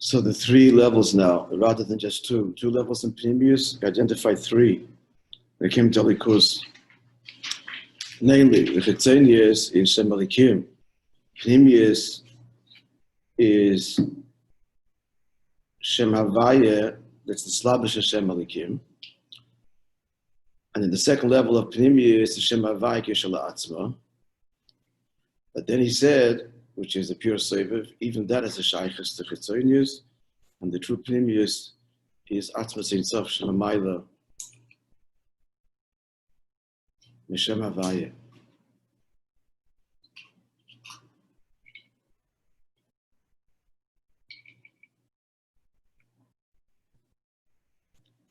So the three levels now, rather than just two levels in Pneumius, we identified three. They came to Likus. Namely, the Chitzonius is Shem Elikim. Pneumius is Shem Havaya, that's the Slavish Shem Elikim. And in the second level of Pneumius, the Shem Havaya Kishala Atzma. But then he said, which is a pure Seviv, even that is a Shaykhis to Chitzonius, and the true Pneumius is Atzma Sein Sof Shem Hamayla Mishem Havaya.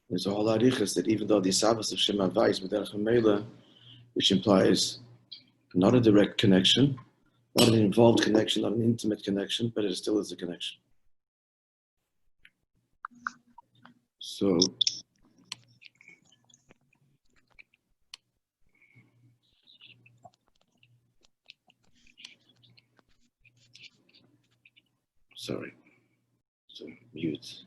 There's a whole arichas that even though the Sabbath of Shem Havaya is B'derech Hamayla, which implies not a direct connection, not an involved connection, not an intimate connection, but it still is a connection. So, sorry, so mute.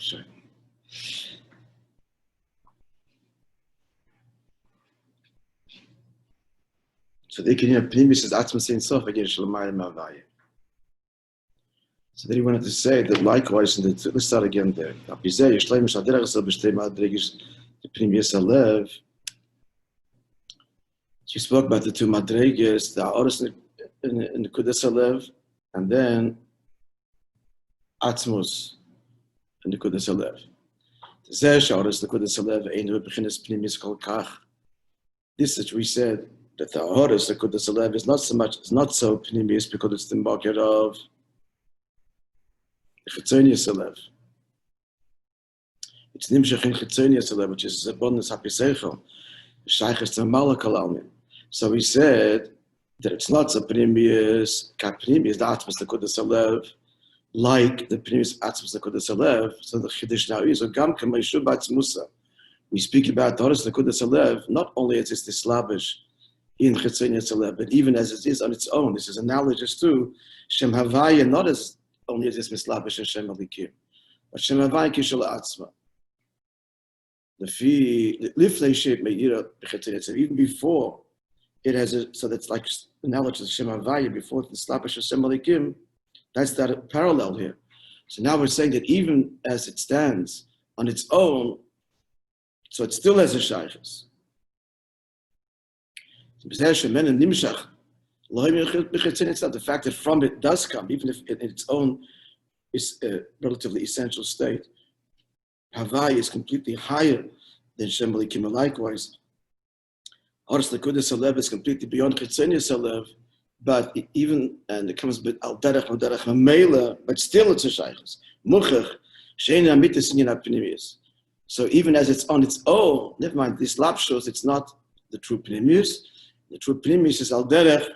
Sorry. So they can hear Pneumius is Atzma Sein Sof again Shalamayim Havaya. So then he wanted to say that likewise, let's start again there. The Pneumius Alev. You spoke about the two Madregas, the Aoros in the Kudas Alev, and then Atzmus in the Kudas Alev. This that we said that the Aoros, the Kudas Alev, is not so Pneumius because it's the market of the Chitzonius Alev. It's Nimshach in Chitzonius Alev, which is Zabonus Hapiseichel, Shaykhis to Malak Alalmin. So we said that it's not so Pneumius, Pneumius, the Atmas, the Kudas Alev, like the Pneumius Atmas, the Kudas Alev. So the Chiddush now is, Gam Kamaishu Batzmusa. We speak about the Horos, the Kudas Alev, not only as it's the Slavish in Chitzonius Alev, but even as it is on its own. This is analogous to Shem Havaya, not as only as it's Mislavish and Shem Elikim, but Shem Havaya Kishal Atzma. Even before it has so that's like analogous to Shem Havaya, before the Slavish and Shem Elikim, that's that parallel here. So now we're saying that even as it stands on its own, so it still has a shaykhus. The fact that from it does come, even if in its own is a relatively essential state, Havaya is completely higher than Shem Elikim. Likewise, Horos Lekudas Alev is completely beyond Chitzonius Alev, but and it comes with Al Derech Hamela, but still it's a shaykhus. Muchach Shein Amitis Inyan Pneumius. So even as it's on its own, never mind, this lab shows it's not the true Pneumius. The true Pneumius is Al Derech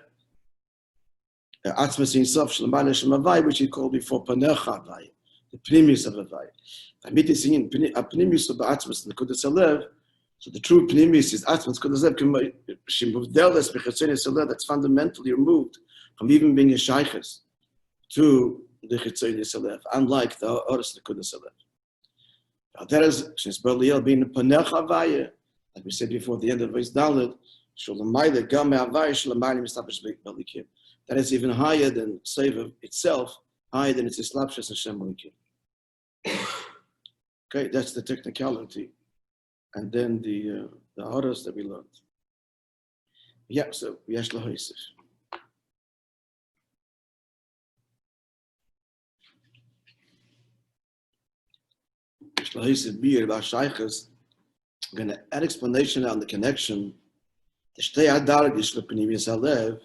Atzma Sein Sof Shalamayim Shem Havaya, which he called before Panecha Havaya, the Pneumius of Havaya. Amitis Inyan Pneumius of Atzmas Lekudas Alev. So the true Pneumius is Atzmas Lekudas Alev, that's fundamentally removed from even being a shaykhus to the Chitzonius Alev, unlike the Horos Lekudas Alev. That is, since Berliel being a Panecha Havaya, like we said before, at the end of Vayz Daled, Shulamayla Gam Havaya Shulamayim Mislavish Belikim. That is even higher than Seviv itself, higher than its Islapshus and Shem Belikim. Okay, that's the technicality. And then the Horos that we learned. Yeah, so Yesh Lahoisif. Yesh Lahoisif Bir about Shaykhus. I'm going to add explanation on the connection. The Shtei Adargish Lepneumius Alev.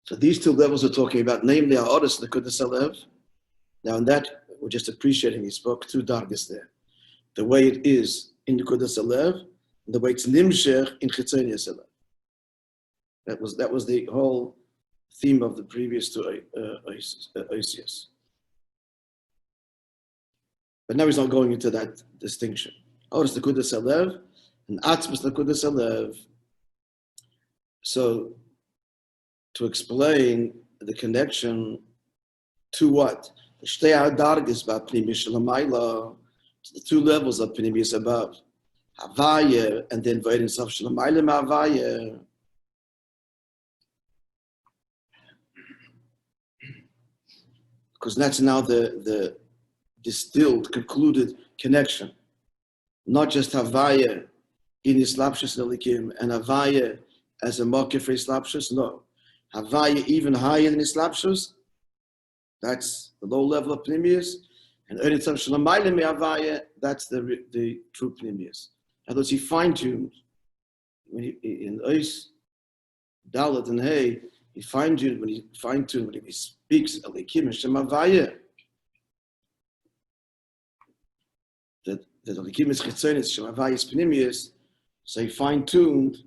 So these two levels we're talking about, namely Horos Lekudas Alev. Now in that, we're just appreciating he spoke two dargis there. The way it is in Nekudas Halev, and the way it's nimshech in Chitzonius Halev. That was the whole theme of the previous two Oisias. But now he's not going into that distinction. Oros Nekudas Halev and Atzmus Nekudas Halev. So, to explain the connection to what? The Shtei Dargis ba Pnimis Shalamayla, the two levels of Pnimis above. Havaya, and then Vayrin Sof Shalamayla Ma'avaya. Because that's now the distilled, concluded connection. Not just Havaya in Islapshus Nelikim and Havaya as a Mokir for Islapshus, no. Havaya even higher than Islapshus, that's the low level of Pnimius. And Eretz Shalamayla Me'Havaya, that's the true Pnimius. In other words, he fine-tuned. When in Ois, Dalet and Hey, he fine-tuned when he speaks Elikim and Shem Havaya. That Elikim is Chitzonis, Shem Havaya is Pnimius. So he fine-tuned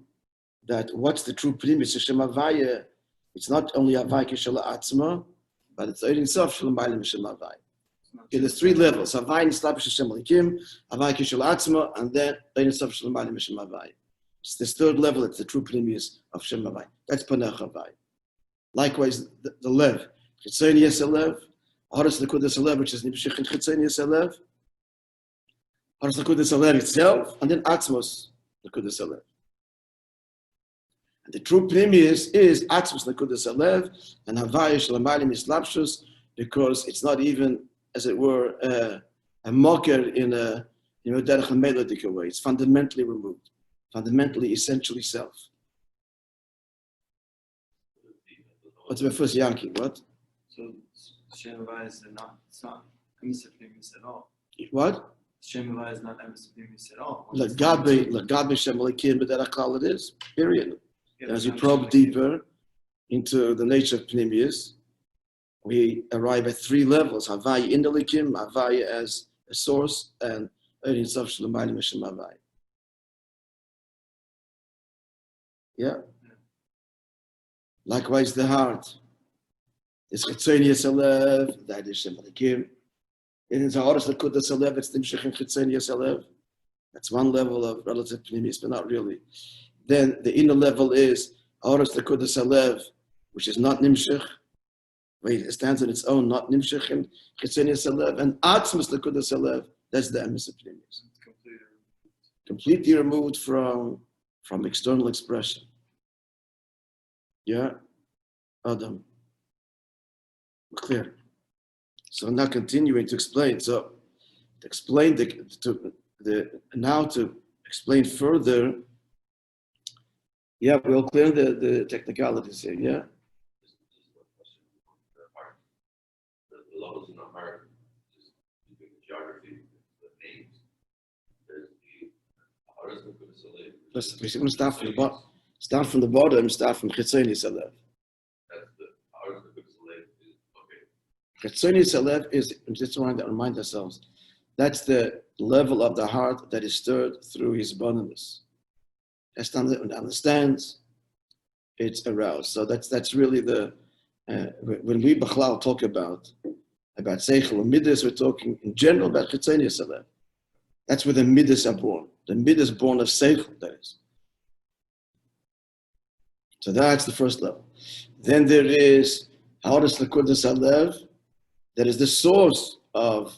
that what's the true Pnimius of Shem Havaya. It's not only Havaya Kishala Atzma, but it's Erin Sof Shalom Bailim Shem Havaya. Okay, there's three levels: Havaya and Slapish Hashem Elikim, Havaya Kishala Atzma, and then Erin Sof Shalom Bailim Shem Havaya. It's this third level. It's the true Pnimius of Shem Havaya. That's Panach Havaya. Likewise, the Lev, Chitzonius Halev, Horos Nekudas Halev, which is Nimshich in Chitzonius Halev, Horos Nekudas Halev itself, and then Atzmos Nekudas Halev. And the true Pnimius is Atzmos Nekudas Halev and Havaya Shalamalim Islapshus, because it's not even, as it were, a mocker in a derech melodic way. It's fundamentally removed, fundamentally, essentially self. What's my first Yankee? What? So Shem Havaya is it's not emes pnimis at all. What? Shem Havaya is not emes pnimis at all. L'gabe Shem Elikim b'derech klal it is. Period. Yeah, As you probe deeper into the nature of Pnimius, we arrive at three levels: Havaya in the Elikim, Havaya as a source, and Erin Sof Shalom Bailim Shem Havaya. Yeah. Likewise, the heart. It's Chitzonius Halev, that is Shem Elikim. It is Horos Nekudas Halev, it's Nimshich in Chitzonius Halev. That's one level of relative Pnimius, but not really. Then the inner level is Horos Nekudas Halev, which is not Nimshich. It stands on its own, not Nimshich in Chitzonius Halev. And Atzmos Nekudas Halev, that's the emes of Pnimius. Completely removed from external expression. Yeah, Adam. Clear. So now continuing to explain. So to explain to explain further. Yeah, we'll clear the technicalities here. Yeah. The levels in the heart, just using the geography, the names. There's the Horos Nekudas Halev. We're going to start from the bottom. Start from the bottom, start from Chitzonius Halev. That's the Horos Nekudas Halev is okay. Chitzonius Halev is, just want to remind ourselves, that's the level of the heart that is stirred through his bonus. As understands, it's aroused. So that's really the, when we Bachlal talk about Seichel and Midas, we're talking in general about Chitzonius Halev. That's where the Midas are born. The Midas born of Seichel, that is. So that's the first level. Then there is Horos Nekudas Halev, that is the source of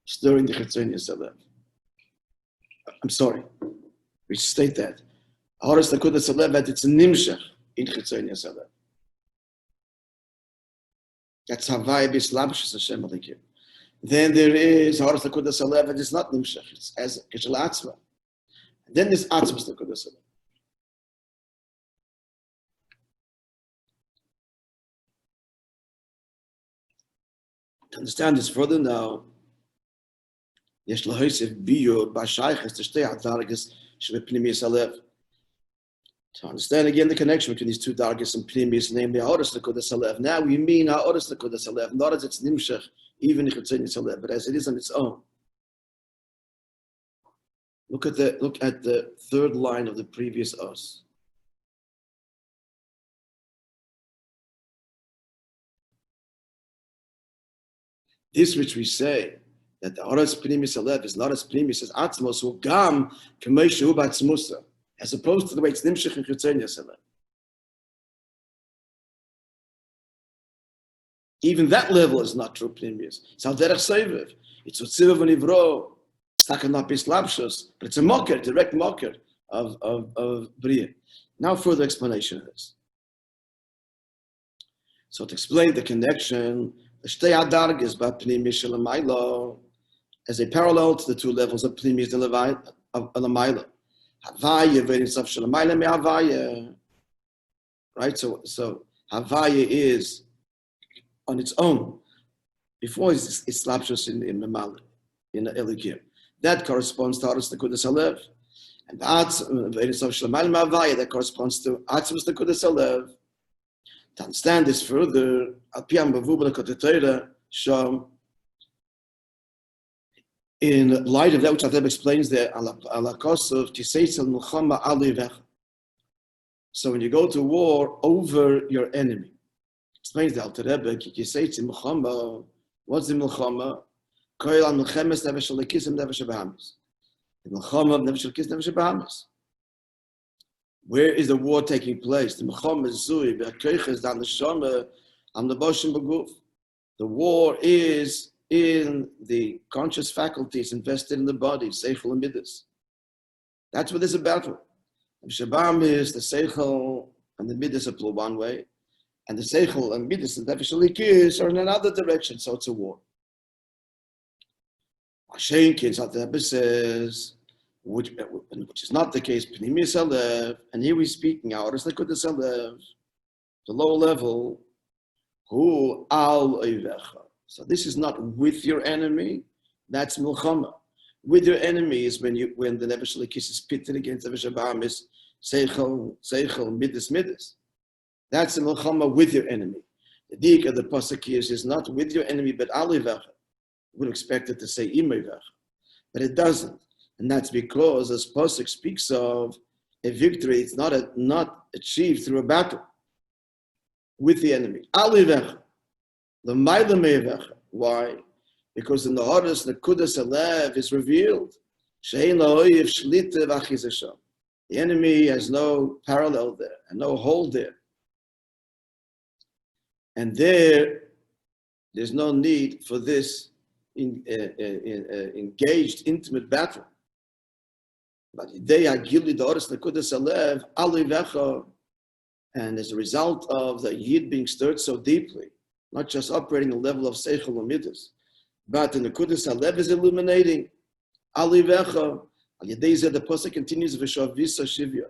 stirring the Chitzonius Halev. I'm sorry, we state that. Horos Nekudas Halev, that it's Nimshach in Chitzonius Halev. That's Havaya b'Islapshus Hashem Elikim. Then there is Horos Nekudas Halev, that is not Nimshach, it's as Kishal Atzma. Then there's Atzmos Nekudas Halev. To understand this further now, יש להוסיף ביור בשייכות לשתי הדרגות שבפנימיוס הלב. To understand again the connection between these two dargis and pnimis, namely Horos Nekudas Halev. Now we mean Horos Nekudas Halev, not as it's nimshach, even in Chitzonius Halev, but as it is on its own. Look at the third line of the previous us. This which we say, that the Oras Pnimis Alev is not as Pnimis as Atzmos, who Gam K'mei Shehu B'Atzmusa, as opposed to the way it's Nimshich and Chitzonius Alev. Even that level is not true Pnimis. It's Al Derech Seivev. It's Utziva V'Nivro. It's not going to be Slapshus, but it's a mocker, direct mocker of Bria. Now further explanation of this. So to explain the connection, the Shtei Adargis B'Pnimis Shelamaylo, as a parallel to the two levels of Pnimis and Lamaylo. Havaya V'Nisav Shelamaylo Me'Havaya. Right? So Havaya is on its own, before it's Slapshus in Mamali, in Elikim. That corresponds to Aras Nekudas Alev. And V'Nisav Shelamaylo Me'Havaya, that corresponds to Atzmus Nekudas Alev. To understand this further, in light of that which Ademo explains there, so when you go to war over your enemy, explains the Alter Rebbe, what's the Milchama? The Milchama of Nefesh Elokis Nefesh Bahamas. Where is the war taking place? The Milchama Zui, Be'akoiches, the Neshama, and the Boshim Beguf. The war is in the conscious faculties invested in the body, Seichel and Midas. That's what there's a battle. Shabam is the Seichel and the Midas are pulled one way, and the Seichel and Midas and Nefesh Elokis are in another direction, so it's a war. Hashenkin, Alter Rebbe says, which is not the case, Pnimis Alev, and here we're speaking out, it's like the Alev, the lower level, who al oivecha. So this is not with your enemy, that's Milchama. With your enemy is when the Nefesh Elokis is pitted against the Nefesh Bahamis, Seichel, Midas. That's the Milchama with your enemy. The dik of the pasuk is not with your enemy, but al oivecha. We would expect it to say im oivecha, but it doesn't. And that's because, as pasuk speaks of, a victory, it's not achieved through a battle with the enemy. Alivecha, the Maila Mevecha. Why? Because in the Horas Nekudas Alev is revealed. Shein la'oyev shlita v'achizasham. The enemy has no parallel there and no hold there. And there's no need for this engaged, intimate battle. But they are guilty the Horas Nekudas Alev alivecha, and as a result of the Yid being stirred so deeply, not just operating a level of Seichel or Midas, but the Nekudas Alev is illuminating alivecha. Al Yedei Zeh, the pasuk continues v'shavisa shivya.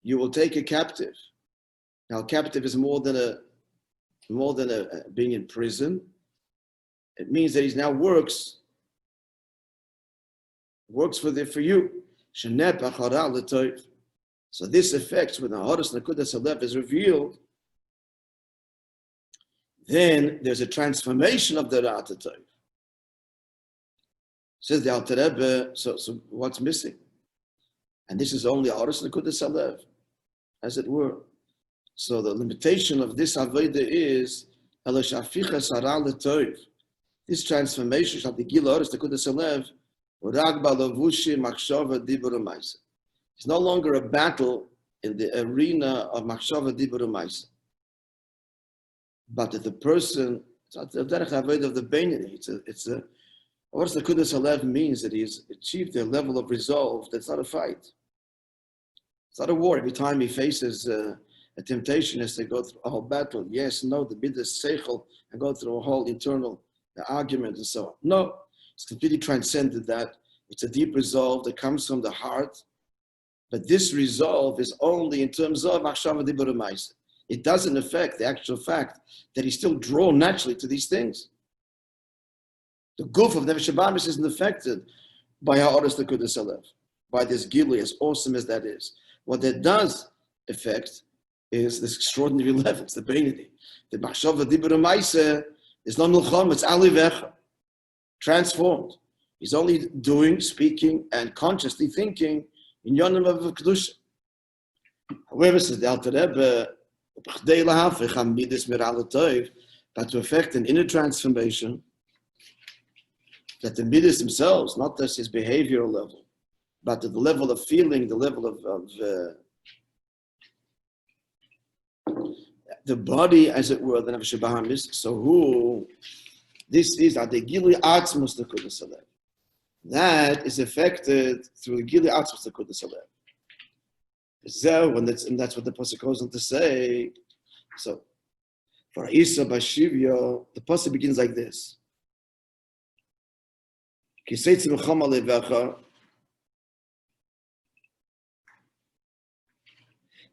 You will take a captive. Now, captive is more than a being in prison. It means that he now works for you. So this affects when the Horas Nekudas Alev is revealed, then there's a transformation of the Ra'atatoy. Says the Alter Rebbe, so what's missing? And this is only Horas Nekudas Alev, as it were. So the limitation of this Avodah is this transformation shall be Gil Horas Nekudas Alev. It's no longer a battle in the arena of Machshava Dibur U'Maisa, but that the person, it's a derech avodah of the Beinoni. What the Nekudas Alev means that he's achieved a level of resolve that's not a fight. It's not a war. Every time he faces a temptation, he has to go through a whole battle. Yes, no, the Midas Seichel, and go through a whole internal argument and so on. No. It's completely transcended that. It's a deep resolve that comes from the heart. But this resolve is only in terms of Machshava Dibur U'Maisa. It doesn't affect the actual fact that he's still drawn naturally to these things. The guf of Nefesh Bahamis isn't affected by Ha'oras Nekudas Alev, by this Gilui, as awesome as that is. What that does affect is this extraordinary level. It's the Beinoni. The Machshava Dibur U'Maisa is not Milchama, it's Alivecha. Transformed. He's only doing, speaking, and consciously thinking in Yonim of Kedusha. However, says the Alter Rebbe, but to effect an inner transformation, that the midas themselves, not just his behavioral level, but at the level of feeling, the level of the body, as it were, the Nefesh Bahamis. So who, this is the Gili Atzmus the Kudus Alev. That is affected through the Gili Atzmus the Kudus Alev. So, and that's what the Pasuk goes on to say. So, for Isa Bashivya, the Pasuk begins like this. Kiseitz Mechama Levecha,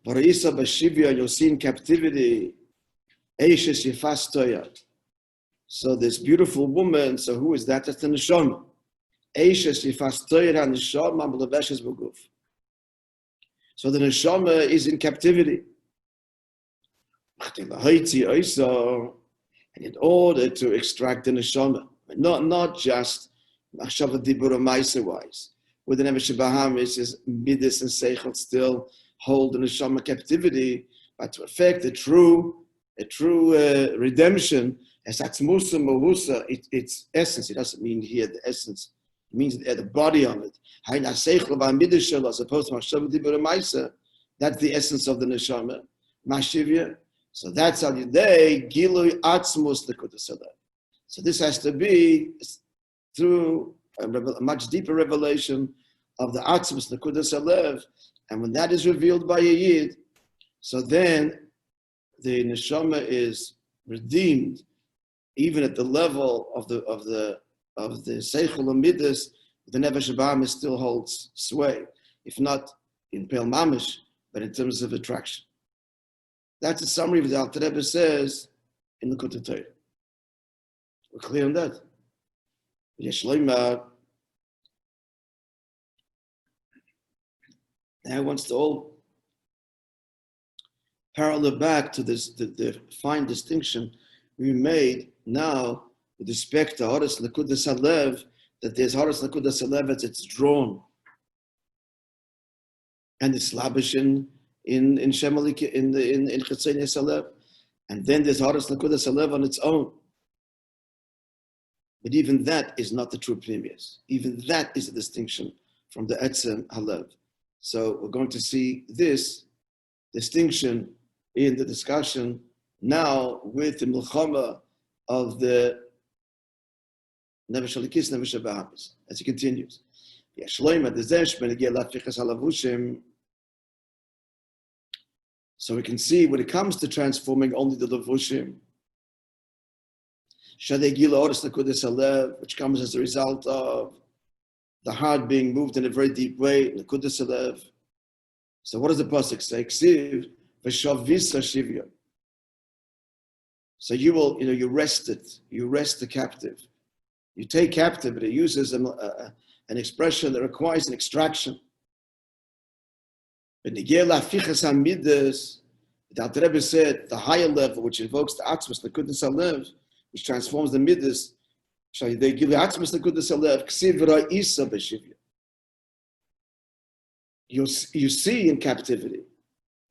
for Isa Bashivya, you'll see in captivity, Eishes Yifas Toyat. So this beautiful woman, so who is that? That's the Neshama. Eishes Yifas Toyat HaNeshama B'Leveshes B'Guf. So the neshama is in captivity. And in order to extract the neshama, not just machshava dibur ma'aser wise, where the Nefesh Bahamis is midas and seichel still hold the neshama captivity, but to effect a true redemption, as atzmusa mahusa, its essence. It doesn't mean here the essence. It means the body on it. As opposed to machshava dibur ma'aser, that's the essence of the neshama. Mashivya. So that's how they gilui atzmus lekudus alev. So this has to be through a much deeper revelation of the atzmus lekudus alev, and when that is revealed by a yid, so then the neshama is redeemed, even at the level of the seichel midas. The Nefesh Bahamis still holds sway, if not in Pel Mamish, but in terms of attraction. That's a summary of what the Alter Rebbe says in the Kutei. We're clear on that. Yeshloima now wants to all parallel back to this the fine distinction we made now with respect to Horas Nekudas Halev, that there's Horas Nekudas Halev as it's drawn, and it's labish in Shemalik in Chetzeni Halev, and then there's Horas Nekudas Halev on its own. But even that is not the true Pnimius. Even that is a distinction from the Etzem Halev. So we're going to see this distinction in the discussion now with the Milchama of the Nefesh Halikis, Nefesh Bahamis, as he continues. So we can see when it comes to transforming only the Levushim, which comes as a result of the heart being moved in a very deep way, Nekudas Halev. So what does the Pasuk say? Ksiv v'shavisa shivya. So you rest it. You rest the captive. You take captive, but it uses an expression that requires an extraction. But Nigela Fichas Hamidas, the Alter Rebbe said, the higher level, which invokes the Atzmus, the Nekudas Halev, which transforms the Midas, they give the Atzmus, the Nekudas Halev, Ksiv Ra'isa b'shivya. You see in captivity.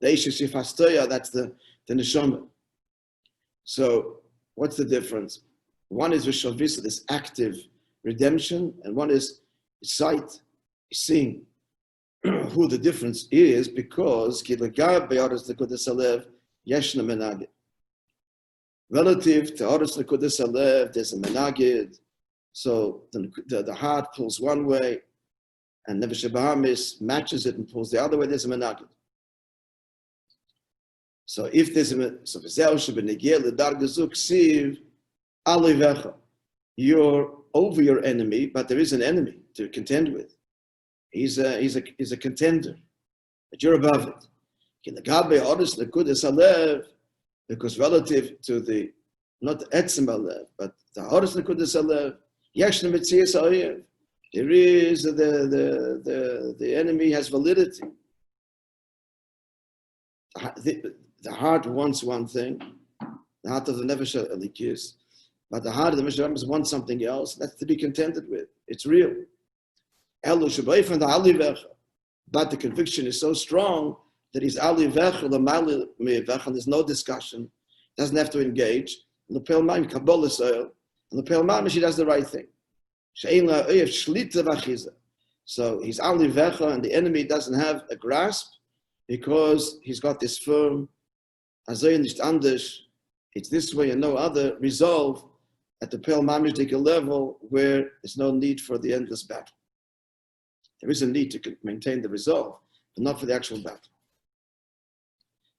The Eishes Yifastoya, that's the Neshama. So what's the difference? One is Vishavisa, this active redemption, and one is sight, seeing. Who the difference is, because relative to Oros Nekudas Halev, there's a menagid, so the heart pulls one way, and Nefesh Bahamis matches it and pulls the other way. There's a menagid. So if there's you're over your enemy, but there is an enemy to contend with. He's a contender, but you're above it. Because relative to the, not the Etzem Halev, but the Horas Nekudas Halev, there is the enemy has validity. The heart wants one thing. The heart of the Nefesh Halikis But the heart of the Mishra wants something else. That's to be contented with. It's real. But the conviction is so strong that he's Ali Vechel, the Mali Vechel, there's no discussion, doesn't have to engage. And the Pale Maim, Kabbalah Soil, and the Pale Maim, she does the right thing. So he's Ali Vechel, and the enemy doesn't have a grasp because he's got this firm, Azoy nicht anders, it's this way and no other, resolve at the Pale Mamishdik level where there's no need for the endless battle. There is a need to maintain the resolve, but not for the actual battle.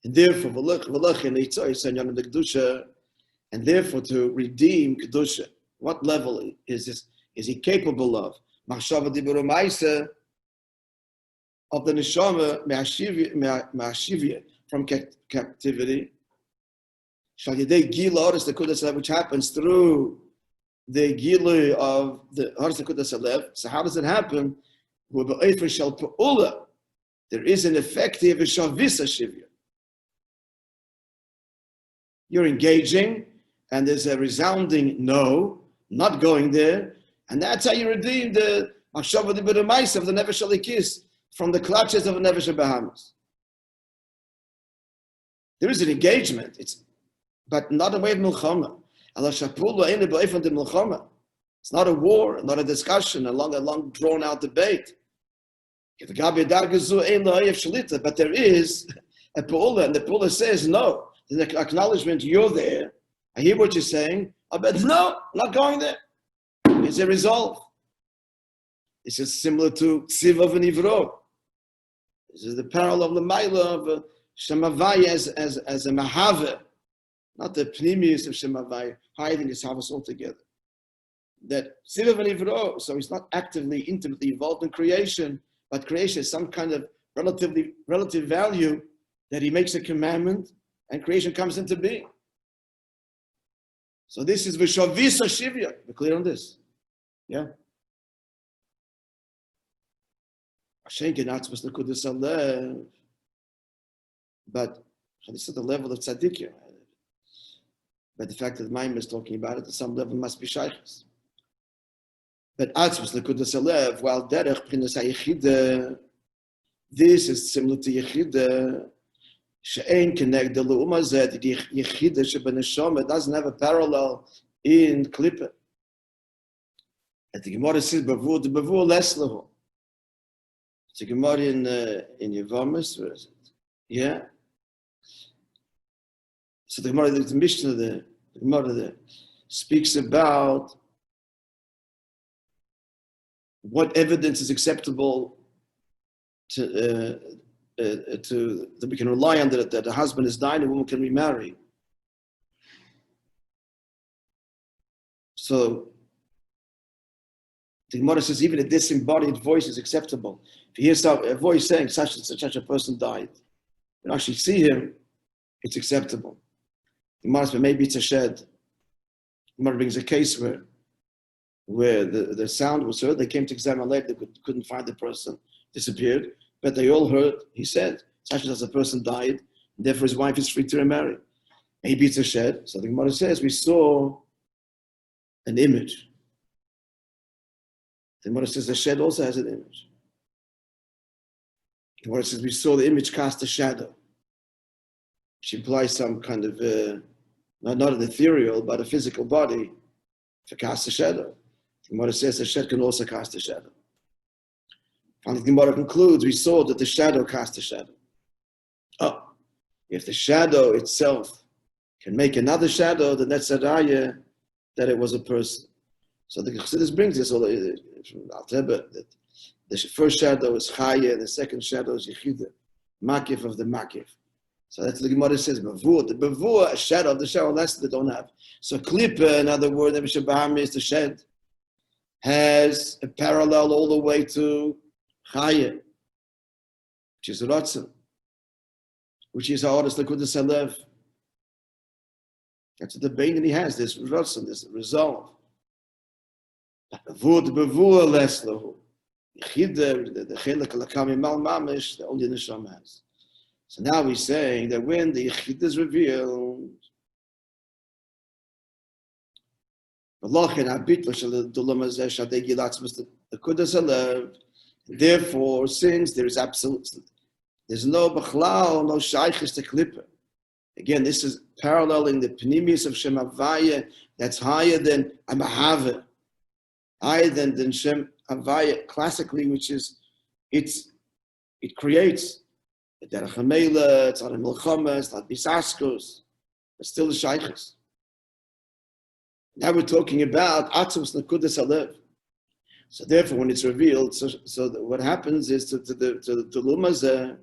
And therefore, and therefore to redeem Kedusha, what level is this? Is he capable of? Of the neshama me'ashivya from captivity, which happens through the gilu of the Haras Nekudas Halev. So how does it happen? There is an effective shavisa shivya. You're engaging, and there's a resounding no, not going there, and that's how you redeem the machshava d'b'ramaisa of the nefesh alikis from the clutches of the nefesh Bahamas. There is an engagement, but not a way of milchama. It's not a war, not a discussion, a long drawn out debate. But there is a pa'ula, and the pa'ula says no. There's an acknowledgement, you're there. I hear what you're saying, but no, not going there. It's a resolve. This is similar to Tzivav and Ivro. This is the parallel of the Maila of Shemavai as a Mahava, not the Pnimius of Shemavai, hiding his Havas altogether. That Tzivav and Ivro, so he's not actively, intimately involved in creation, but creation is some kind of relative value that he makes a commandment and creation comes into being. So this is Vishavisa Shivya. We're clear on this? Yeah? But this is the level of tzaddikim. But the fact that the Maimon is talking about it, at some level must be shaykhs. But Atzvus Lekudas Alev, while Derech P'chinas HaYechida, this is similar to Yechida, She'ein Keneg de Le'uma Zed, the Yechida She'beneshama doesn't have a parallel in Klippa. And the Gemara says, Bavur, the Bavur less lehu. It's a Gemara in Yevamis, where is it? Yeah. So the Gemara, the Mishnah, the Gemara there, speaks about what evidence is acceptable to that we can rely on, that the husband is dying, a woman can remarry. So the Gemara says even a disembodied voice is acceptable. If you hear a voice saying such and such a person died, you actually see him, it's acceptable. The Gemara says maybe it's a shed. The Gemara brings a case where the sound was heard, they came to examine later, they couldn't find the person, disappeared, but they all heard, he said, such as a person died, and therefore his wife is free to remarry. Maybe it's a shed. So the Gemara says, we saw an image. The Gemara says the shed also has an image. The Gemara says we saw the image cast a shadow, which implies some kind of, not an ethereal, but a physical body to cast a shadow. The Gemara says the shed can also cast a shadow. Finally, the Gemara concludes, we saw that the shadow cast a shadow. Oh, if the shadow itself can make another shadow, then that's a raya that it was a person. So the Chassidus brings this from Al-Teba, that the first shadow is Chaya, and the second shadow is Yechida, Makif of the Makif. So that's what the Gemara says, Bavur. The Bavur, a shadow of the shadow, that's they don't have. So Klippa, in other words, Nefesh Bahama is the shed, has a parallel all the way to Chaya, which is Ratzon, which is Ha'aras Lekudas Halev. That's the bane that he has, this Ratzon, this resolve. Bavur, the Bavur, less lahu. Yechida, the Chelek Lakami Mal Mamish, the only Neshama has. So now he's saying that when the Yechida is revealed, Therefore, since there is there's no bachlal, no shaykhis to klippa. Again, this is paralleling the pnimius of Shem Havaya that's higher than Amahava, higher than Shem Havaya classically, which is it creates the derech hamela, it's not a milchama, it's not bisaskos, it's still the shaykhis. Now we're talking about atzos nekudas halev. So therefore, when it's revealed, so what happens is to the lumazeh,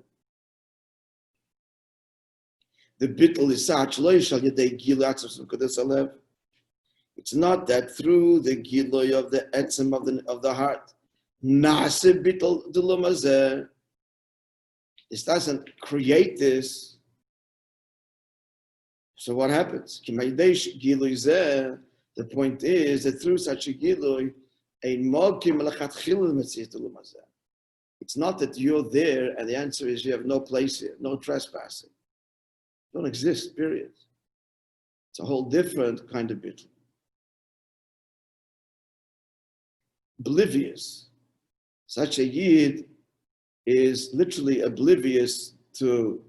the bittul is such lo yishal yedei gilu atzos nekudas halev. It's not that through the gilu of the etzem of the heart, nase bittul the lumazeh. This doesn't create this. So what happens? The point is that through such a gilui, it's not that you're there and the answer is you have no place here, no trespassing. You don't exist, period. It's a whole different kind of bittul. Oblivious. Such a yid is literally oblivious to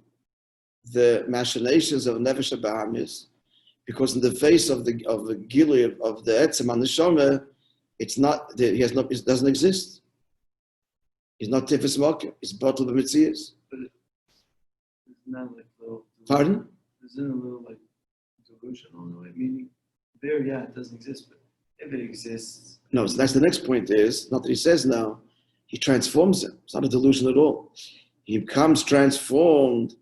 the machinations of Nefesh HaBahamis, because in the face of the gilui of the etzem HaNeshama, it's not, it doesn't exist. He's not tifus mokim. It's bottled b'mitzias. But it's not like little. Pardon? Isn't a little like delusional in a way? Meaning, there, yeah, it doesn't exist, but if it exists. No, so that's the next point is, not that he says now, he transforms him. It's not a delusion at all. He becomes transformed.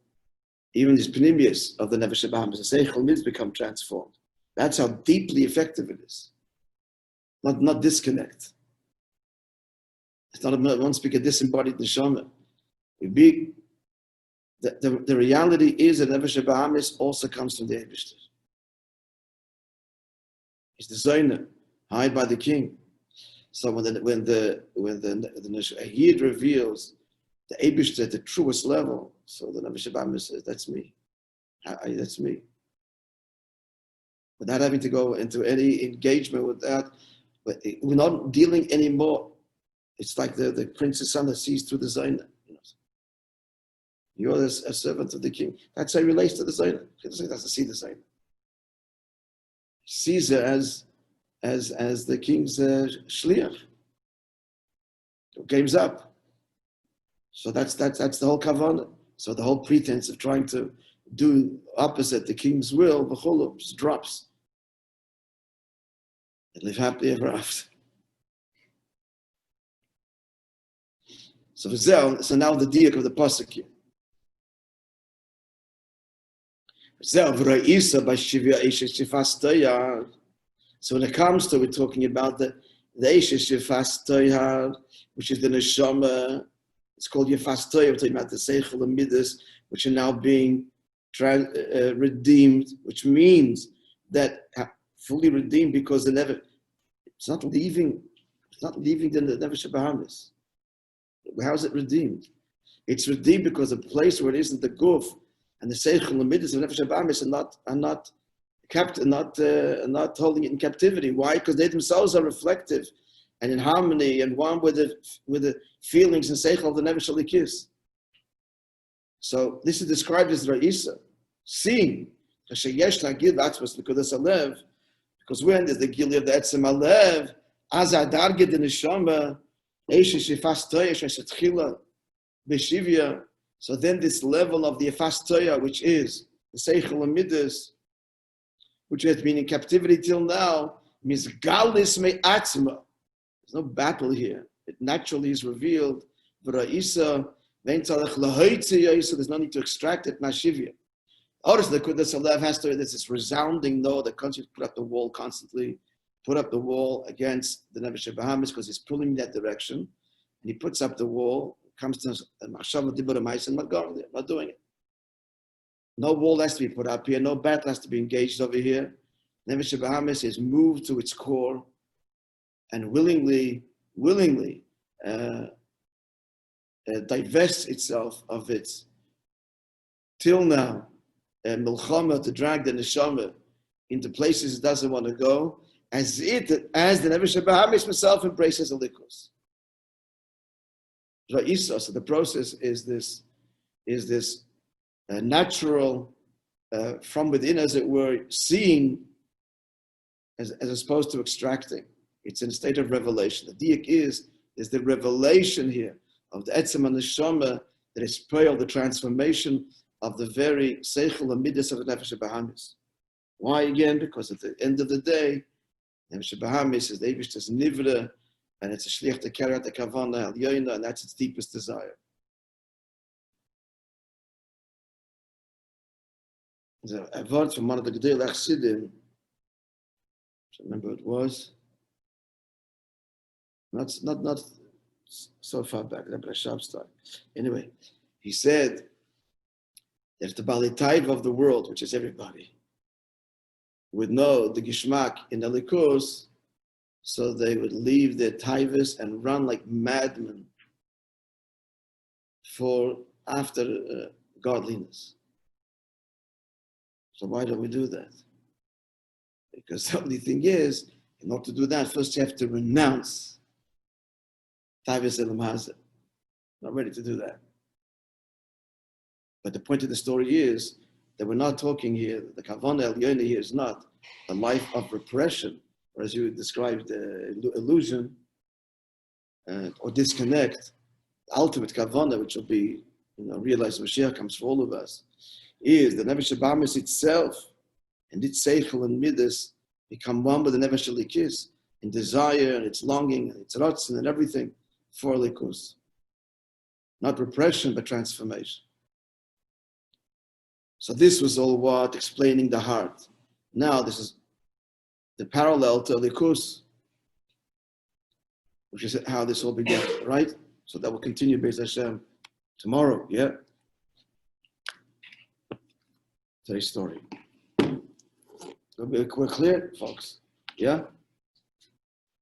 Even these pnimius of the Nefesh HaBahamis, the Seichel Mids become transformed. That's how deeply effective it is. Not disconnect. It's not one speak a disembodied neshama. The reality is that Nefesh HaBahamis also comes from the Eibishter. He's the Zoyner, hired by the king. So when the Yid reveals the Eibishter at the truest level, so the Nefesh HaBahamis says, that's me. That's me. Without having to go into any engagement with that, but we're not dealing anymore. It's like the prince's son that sees through the Zaina. You're a servant of the king. That's how he relates to the Zaina. He doesn't see the Zaina. He sees her as the king's shliach who games up. So that's the whole kavanah. So the whole pretense of trying to do opposite the king's will, v'cholu, just drops. And live happily ever after. So now the diak of the pasuk here. So when it comes to, we're talking about the Eishes Yefas Toyar, which is the Neshama. It's called Yefas Toyar. We're talking about the Seichel and Midas, which are now being redeemed, which means that fully redeemed because it's not leaving the Nefesh HaBahamis. How is it redeemed? It's redeemed because the place where it isn't the Guf and the Seichel and Midas of Nefesh HaBahamis are not holding it in captivity. Why? Because they themselves are reflective and in harmony and one with the feelings and Seichel of the Nefesh HaLikis. So this is described as Ra'isa, seeing because when there's the gili of the Etzem Alev, as Adarged the Neshama, so then this level of the Yefas Toya, which is the Seichel and Midas, which has been in captivity till now, means Galis me Atzma. There's no battle here. It naturally is revealed. There's no need to extract it. Mashivya. Others, the Kudas Alev has to, there's this resounding no, the country put up the wall constantly, put up the wall against the Nefesh HaBahamis because he's pulling in that direction. And he puts up the wall, comes to Machshava Dibur Ma'is and not doing it. No wall has to be put up here, no battle has to be engaged over here. Nefesh HaBahamis is moved to its core and willingly divests itself of its, till now, milchama to drag the neshama into places it doesn't want to go, as the Nefesh Bahamis himself embraces the likus. So the process is this natural, from within, as it were, seeing as opposed to extracting. It's in a state of revelation. The diak is the revelation here of the etzem and the neshama that is spoiled the transformation of the very seichel and midas of the Nefesh Bahamis. Why again? Because at the end of the day, Nefesh Bahamis is the Eibishter's nivra, and it's a shliach to carry out the kavanah al yoina, and that's its deepest desire. There's a word from one of the Gedei Chassidim, I remember it was, not so far back, Rabbi Shabstai. Anyway, he said that if the Balitaiv of the world, which is everybody, would know the Gishmak in the Likus, so they would leave their taivas and run like madmen after godliness. So why don't we do that? Because the only thing is, in order to do that, first you have to renounce taivas elam hazeh. Not ready to do that. But the point of the story is that we're not talking here, the kavanah el-yonah here is not a life of repression, or as you described, illusion or disconnect. The ultimate kavanah, which will be, realize Mashiach comes for all of us, is the Nefesh Bahamis itself, and its seichel and midas become one with the Nefesh Elikis in desire and its longing and its ratzon and everything for likus. Not repression, but transformation. So this was all what explaining the heart. Now this is the parallel to likus, which is how this all began, right? So that will continue Be'ez Hashem tomorrow, yeah? Today's story. We're clear, folks, yeah?